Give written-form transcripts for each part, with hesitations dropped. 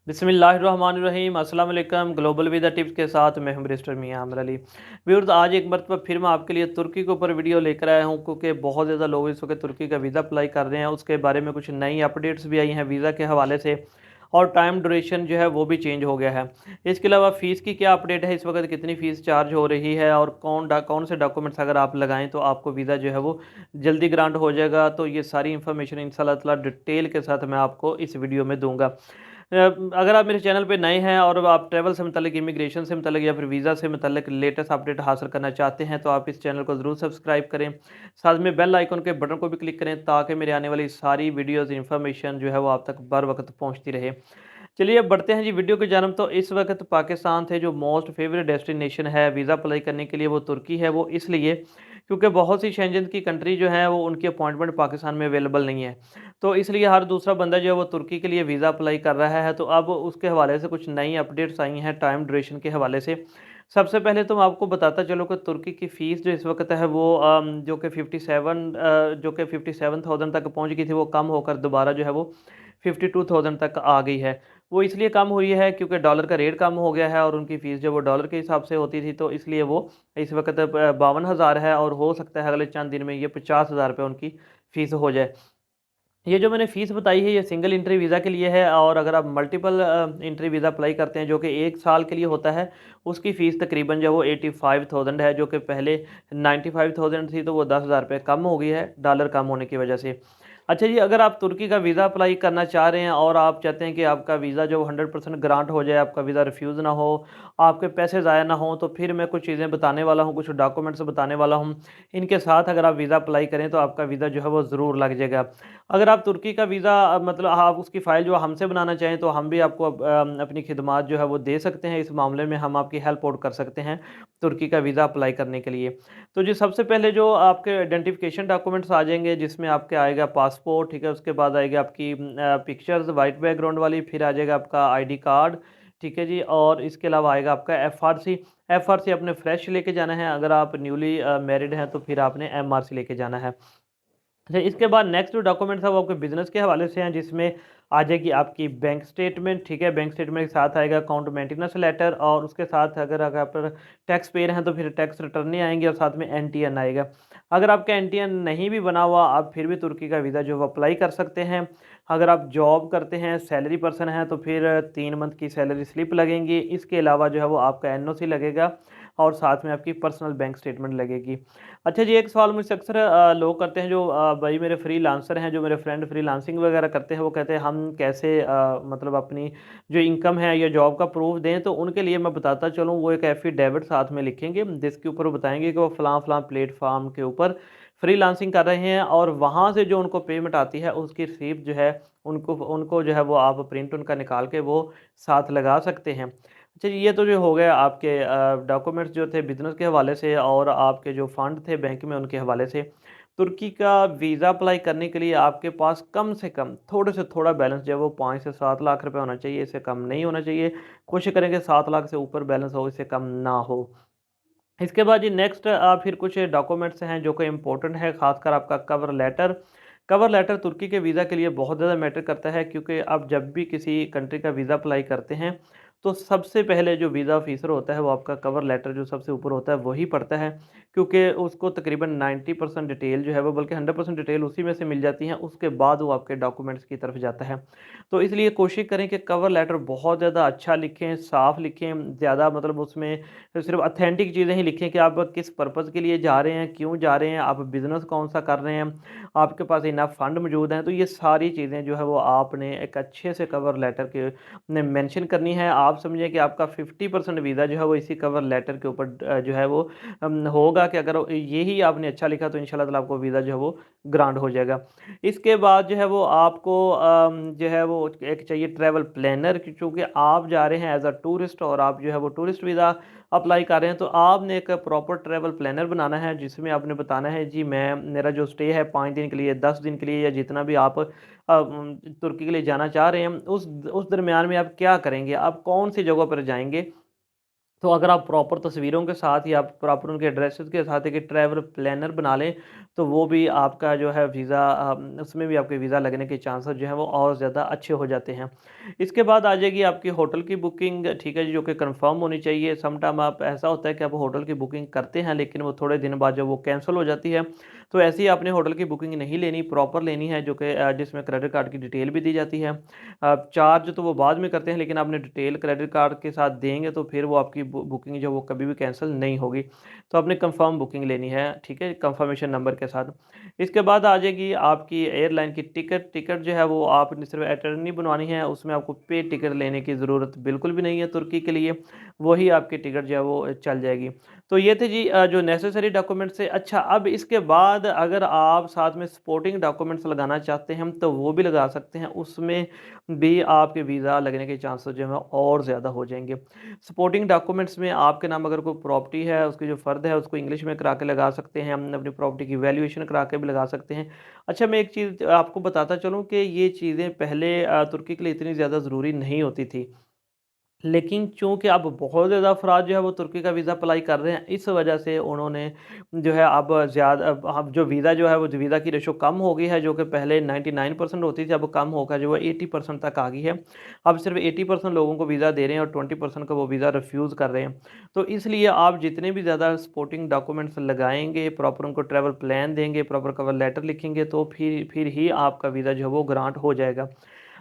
बिस्मिल्लाहिर्रहमानिर्रहीम अस्सलाम वालेकुम। ग्लोबल वीज़ा टिप्स के साथ मैं हूं बैरिस्टर मियां आमिर अली। व्यूअर्स, आज एक मरतबा फिर मैं आपके लिए तुर्की के ऊपर वीडियो लेकर आया हूं, क्योंकि बहुत ज़्यादा लोग इस वक्त तुर्की का वीज़ा अप्लाई कर रहे हैं। उसके बारे में कुछ नई अपडेट्स भी आई हैं वीज़ा के हवाले से, और टाइम ड्यूरेशन जो है वो भी चेंज हो गया है। इसके अलावा फ़ीस की क्या अपडेट है, इस वक्त कितनी फ़ीस चार्ज हो रही है, और कौन से डॉक्यूमेंट्स अगर आप लगाएं तो आपको वीज़ा जो है वो जल्दी ग्रांट हो जाएगा। तो ये सारी इन्फॉर्मेशन इंशाल्लाह ताला डिटेल के साथ मैं आपको इस वीडियो में दूंगा। अगर आप मेरे चैनल पे नए हैं और आप ट्रैवल से मतलब इमिग्रेशन से मतलब या फिर वीज़ा से मतलब लेटेस्ट अपडेट हासिल करना चाहते हैं, तो आप इस चैनल को ज़रूर सब्सक्राइब करें। साथ में बेल आइकन के बटन को भी क्लिक करें, ताकि मेरे आने वाली सारी वीडियोज़ इन्फॉर्मेशन जो है वो आप तक बर वक्त पहुँचती रहे। चलिए अब बढ़ते हैं जी वीडियो की जानब। तो इस वक्त पाकिस्तान से जो मोस्ट फेवरेट डेस्टिनेशन है वीज़ा अप्लाई करने के लिए, वो तुर्की है। वो इसलिए क्योंकि बहुत सी शेंजन की कंट्री जो है वो उनकी अपॉइंटमेंट पाकिस्तान में अवेलेबल नहीं है। तो इसलिए हर दूसरा बंदा जो है वो तुर्की के लिए वीज़ा अप्लाई कर रहा है। तो अब उसके हवाले से कुछ नई अपडेट्स आई हैं टाइम ड्यूरेशन के हवाले से। सबसे पहले तो मैं आपको बताता चलूँ कि तुर्की की फ़ीस जो इस वक्त है वो जो कि 57,000 तक पहुंच गई थी, वो कम होकर दोबारा जो है वो 52,000 तक आ गई है। वो इसलिए कम हुई है क्योंकि डॉलर का रेट कम हो गया है, और उनकी फ़ीस जो वो डॉलर के हिसाब से होती थी, तो इसलिए वो इस वक्त 52,000 है, और हो सकता है अगले चंद दिन में ये 50,000 रुपये उनकी फ़ीस हो जाए। ये जो मैंने फ़ीस बताई है, ये सिंगल एंट्री वीज़ा के लिए है, और अगर आप मल्टीपल एंट्री वीज़ा अप्लाई करते हैं जो कि 1 साल के लिए होता है, उसकी फ़ीस तकरीबन जो है वो 85,000 है, जो कि पहले 95,000 थी। तो वो 10,000 रुपये कम हो गई है डॉलर कम होने की वजह से। अच्छा जी, अगर आप तुर्की का वीज़ा अप्लाई करना चाह रहे हैं और आप चाहते हैं कि आपका वीज़ा जो 100% ग्रांट हो जाए, आपका वीज़ा रिफ्यूज़ ना हो, आपके पैसे ज़ाया ना हो, तो फिर मैं कुछ चीज़ें बताने वाला हूँ, कुछ डॉक्यूमेंट्स बताने वाला हूँ। इनके साथ अगर आप वीज़ा अप्लाई करें तो आपका वीज़ा जो है वो ज़रूर लग जाएगा। अगर आप तुर्की का वीज़ा मतलब आप उसकी फ़ाइल जो हमसे बनाना चाहें, तो हम भी आपको अपनी खिदमात जो है वो दे सकते हैं। इस मामले में हम आपकी हेल्प आउट कर सकते हैं तुर्की का वीज़ा अप्लाई करने के लिए। तो जी, सबसे पहले जो आपके आइडेंटिफिकेशन डॉक्यूमेंट्स आ जाएंगे, जिसमें आपके आएगा पासपोर्ट, ठीक है। उसके बाद आएगी आपकी पिक्चर्स वाइट बैकग्राउंड वाली, फिर आ जाएगा आपका आईडी कार्ड, ठीक है जी। और इसके अलावा आएगा आपका एफआरसी। एफआरसी आपने फ्रेश लेके जाना है। अगर आप न्यूली मैरिड हैं तो फिर आपने एमआरसी लेके जाना है। अच्छा, इसके बाद नेक्स्ट जो डॉक्यूमेंट्स है वो आपके बिज़नेस के हवाले से हैं, जिसमें आ जाएगी आपकी बैंक स्टेटमेंट, ठीक है। बैंक स्टेटमेंट के साथ आएगा अकाउंट मेंटेनेंस लेटर, और उसके साथ अगर आप टैक्स पेयर हैं तो फिर टैक्स रिटर्न आएंगे, और साथ में एनटीएन आएगा। अगर आपका एनटीएन नहीं भी बना हुआ, आप फिर भी तुर्की का वीज़ा जो है वो अप्लाई कर सकते हैं। अगर आप जॉब करते हैं, सैलरी पर्सन हैं, तो फिर 3 मंथ की सैलरी स्लिप लगेंगी। इसके अलावा जो है वो आपका एनओसी लगेगा, और साथ में आपकी पर्सनल बैंक स्टेटमेंट लगेगी। अच्छा जी, एक सवाल मुझसे अक्सर लोग करते हैं, जो भाई मेरे फ्रीलांसर हैं, जो मेरे फ्रेंड फ्रीलांसिंग वगैरह करते हैं, वो कहते हैं हम कैसे मतलब अपनी जो इनकम है या जॉब का प्रूफ दें। तो उनके लिए मैं बताता चलूँ, वो एक एफिडेविट साथ में लिखेंगे, जिसके ऊपर वो बताएंगे कि वो फ़लाँ फ़लाँ प्लेटफार्म के ऊपर फ्रीलांसिंग कर रहे हैं, और वहाँ से जो उनको पेमेंट आती है उसकी रिसीप्ट जो है उनको उनको जो है वो आप प्रिंट उनका निकाल के वो साथ लगा सकते हैं। अच्छा जी, ये तो जो हो गया आपके डॉक्यूमेंट्स जो थे बिज़नेस के हवाले से, और आपके जो फ़ंड थे बैंक में उनके हवाले से। तुर्की का वीज़ा अप्लाई करने के लिए आपके पास कम से कम थोड़े से थोड़ा बैलेंस जो है वो 5 से 7 लाख रुपए होना चाहिए, इससे कम नहीं होना चाहिए। कोशिश करें कि 7 लाख से ऊपर बैलेंस हो, इससे कम ना हो। इसके बाद जी नेक्स्ट फिर कुछ डॉक्यूमेंट्स हैं जो कि इम्पोर्टेंट है, ख़ासकर आपका कवर लेटर। कवर लेटर तुर्की के वीज़ा के लिए बहुत ज़्यादा मैटर करता है, क्योंकि आप जब भी किसी कंट्री का वीज़ा अप्लाई करते हैं, तो सबसे पहले जो वीज़ा ऑफिसर होता है वो आपका कवर लेटर जो सबसे ऊपर होता है वही पढ़ता है, क्योंकि उसको तकरीबन 90% डिटेल जो है वो, बल्कि 100% डिटेल उसी में से मिल जाती है। उसके बाद वो आपके डॉक्यूमेंट्स की तरफ जाता है। तो इसलिए कोशिश करें कि कवर लेटर बहुत ज़्यादा अच्छा लिखें, साफ़ लिखें, ज़्यादा मतलब उसमें तो सिर्फ ऑथेंटिक चीज़ें ही लिखें कि आप किस पर्पज़ के लिए जा रहे हैं, क्यों जा रहे हैं, आप बिज़नेस कौन-सा कर रहे हैं, आपके पास इनफ फंड मौजूद हैं। तो ये सारी चीज़ें जो है वो आपने एक अच्छे से कवर लेटर के में मेंशन करनी है। आप समझिए कि आपका 50% वीज़ा जो है वो इसी कवर लेटर के ऊपर जो है वो होगा, कि अगर ये ही आपने अच्छा लिखा तो इंशाल्लाह ताला आपको वीज़ा जो है वो ग्रांट हो जाएगा। इसके बाद जो है वो आपको जो है वो एक चाहिए ट्रैवल प्लानर, चूँकि आप जा रहे हैं एज़ अ टूरिस्ट, और आप जो है वो टूरिस्ट वीज़ा अप्लाई कर रहे हैं, तो आपने एक प्रॉपर ट्रैवल प्लानर बनाना है, जिसमें आपने बताना है जी मैं मेरा जो स्टे है 5 दिन के लिए, 10 दिन के लिए, या जितना भी आप तुर्की के लिए जाना चाह रहे हैं, उस दरमियान में आप क्या करेंगे, आप कौन सी जगहों पर जाएँगे। तो अगर आप प्रॉपर तस्वीरों के साथ या प्रॉपर उनके एड्रेसेस के साथ एक ट्रैवल प्लानर बना लें, तो वो भी आपका जो है वीज़ा उसमें भी आपके वीज़ा लगने के चांसेस जो हैं वो और ज़्यादा अच्छे हो जाते हैं। इसके बाद आ जाएगी आपकी होटल की बुकिंग, ठीक है जी, जो कि कंफर्म होनी चाहिए। सम टाइम आप ऐसा होता है कि आप होटल की बुकिंग करते हैं, लेकिन वो थोड़े दिन बाद जब वो कैंसिल हो जाती है, तो ऐसे ही आपने होटल की बुकिंग नहीं लेनी, प्रॉपर लेनी है, जो कि जिसमें क्रेडिट कार्ड की डिटेल भी दी जाती है। चार्ज तो वो बाद में करते हैं, लेकिन आपने डिटेल क्रेडिट कार्ड के साथ देंगे तो फिर वो आपकी बुकिंग जो वो कभी भी कैंसिल नहीं होगी। तो आपने कंफर्म बुकिंग लेनी है, ठीक है, कंफर्मेशन नंबर के साथ। इसके बाद आ जाएगी आपकी एयरलाइन की टिकट। टिकट जो है वो आपने सिर्फ अटर्नी बनवानी है, उसमें आपको पे टिकट लेने की ज़रूरत बिल्कुल भी नहीं है तुर्की के लिए, वही आपकी टिकट जो है वो चल जाएगी। तो ये थे जी जो नेसेसरी डॉक्यूमेंट्स है। अच्छा, अब इसके बाद अगर आप साथ में सपोर्टिंग डॉक्यूमेंट्स लगाना चाहते हैं तो वो भी लगा सकते हैं, उसमें भी आपके वीज़ा लगने के चांसेस जो हैं और ज़्यादा हो जाएँगे। सपोर्टिंग डॉक्यूमेंट्स में आपके नाम अगर कोई प्रॉपर्टी है, उसकी जो फ़र्द है उसको इंग्लिश में करा के लगा सकते हैं, हम अपनी प्रॉपर्टी की वैल्यूएशन करा के भी लगा सकते हैं। अच्छा, मैं एक चीज़ आपको बताता चलूँ कि ये चीज़ें पहले तुर्की के लिए इतनी ज़्यादा ज़रूरी नहीं होती थी। लेकिन चूँकि अब बहुत ज़्यादा अफ़राद जो है वो तुर्की का वीज़ा अप्लाई कर रहे हैं, इस वजह से उन्होंने जो है अब जो वीज़ा जो है वो वीज़ा की रेशो कम हो गई है, जो कि पहले 99% होती थी, अब कम होकर जो है 80% तक आ गई है। अब सिर्फ़ 80% लोगों को वीज़ा दे रहे हैं और 20% को वो वीज़ा रिफ्यूज़ कर रहे हैं। तो इसलिए आप जितने भी ज़्यादा सपोर्टिंग डॉक्यूमेंट्स लगाएँगे, प्रॉपर उनको ट्रैवल प्लान देंगे, प्रॉपर कवर लेटर लिखेंगे, तो फिर ही आपका वीज़ा जो है वो ग्रांट हो जाएगा।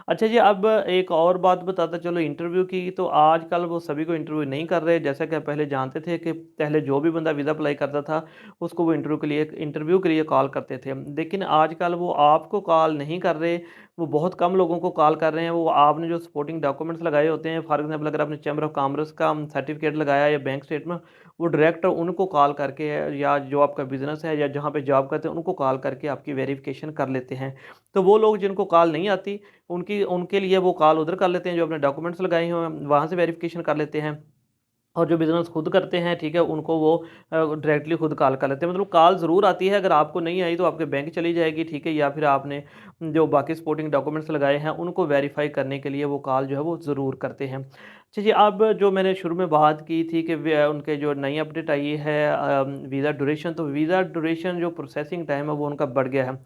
अच्छा जी, अब एक और बात बताता चलो इंटरव्यू की, तो आजकल वो सभी को इंटरव्यू नहीं कर रहे। जैसा कि आप पहले जानते थे कि पहले जो भी बंदा वीज़ा अप्लाई करता था, उसको वो इंटरव्यू के लिए कॉल करते थे। लेकिन आजकल वो आपको कॉल नहीं कर रहे, वो बहुत कम लोगों को कॉल कर रहे हैं। वो आपने जो सपोर्टिंग डॉक्यूमेंट्स लगाए होते हैं, फॉर एग्ज़ाम्पल अगर आपने चैम्बर ऑफ कॉमर्स का सर्टिफिकेट लगाया या बैंक स्टेटमेंट, वो डायरेक्ट उनको कॉल करके या जो आपका बिज़नेस है या जहाँ पे जॉब करते हैं, उनको कॉल करके आपकी वेरिफ़िकेशन कर लेते हैं। तो वो लोग जिनको कॉल नहीं आती, उनकी उनके लिए वो कॉल उधर कर लेते हैं, जो अपने डॉक्यूमेंट्स लगाए हुए हैं, वहाँ से वेरिफ़िकेशन कर लेते हैं। और जो बिज़नेस खुद करते हैं, ठीक है, उनको वो डायरेक्टली खुद कॉल कर लेते हैं। मतलब कॉल ज़रूर आती है, अगर आपको नहीं आई तो आपके बैंक चली जाएगी, ठीक है, या फिर आपने जो बाकी सपोर्टिंग डॉक्यूमेंट्स लगाए हैं, उनको वेरीफ़ाई करने के लिए वो कॉल जो है वो ज़रूर करते हैं। अच्छा जी, अब जो मैंने शुरू में बात की थी कि वे उनके जो नई अपडेट आई है वीज़ा ड्यूरेशन, तो वीज़ा ड्यूरेशन जो प्रोसेसिंग टाइम है वो उनका बढ़ गया है।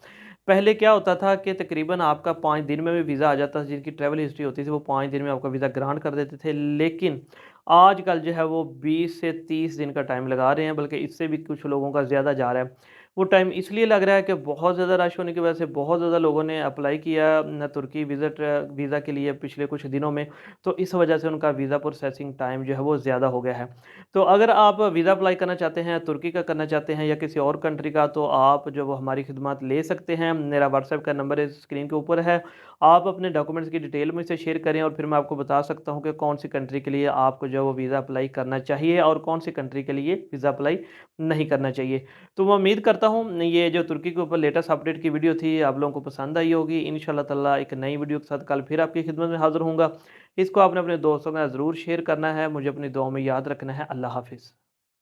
पहले क्या होता था कि तकरीबन आपका 5 दिन में भी वीज़ा आ जाता था, जिनकी ट्रैवल हिस्ट्री होती थी वो 5 दिन में आपका वीज़ा ग्रांट कर देते थे। लेकिन आजकल जो है वो 20 से 30 दिन का टाइम लगा रहे हैं, बल्कि इससे भी कुछ लोगों का ज़्यादा जा रहा है। वो टाइम इसलिए लग रहा है कि बहुत ज़्यादा रश होने की वजह से बहुत ज़्यादा लोगों ने अप्लाई किया तुर्की वीज़ा के लिए पिछले कुछ दिनों में, तो इस वजह से उनका वीज़ा प्रोसेसिंग टाइम जो है वो ज़्यादा हो गया है। तो अगर आप वीज़ा अप्लाई करना चाहते हैं, तुर्की का करना चाहते हैं या किसी और कंट्री का, तो आप जो वो हमारी खिदमत ले सकते हैं। मेरा व्हाट्सएप का नंबर इस स्क्रीन के ऊपर है। आप अपने डॉक्यूमेंट्स की डिटेल मुझसे शेयर करें और फिर मैं आपको बता सकता हूँ कि कौन सी कंट्री के लिए आपको जो है वो वीज़ा अप्लाई करना चाहिए और कौन सी कंट्री के लिए वीज़ा अप्लाई नहीं करना चाहिए। तो मैं उम्मीद करता हूँ ये जो तुर्की के ऊपर लेटेस्ट अपडेट की वीडियो थी आप लोगों को पसंद आई होगी। इंशाल्लाह ताला एक नई वीडियो के साथ कल फिर आपकी खिदमत में हाज़िर होऊँगा। इसको आपने अपने दोस्तों के साथ ज़रूर शेयर करना है। मुझे अपनी दुआओं में याद रखना है। अल्लाह हाफ़िज़।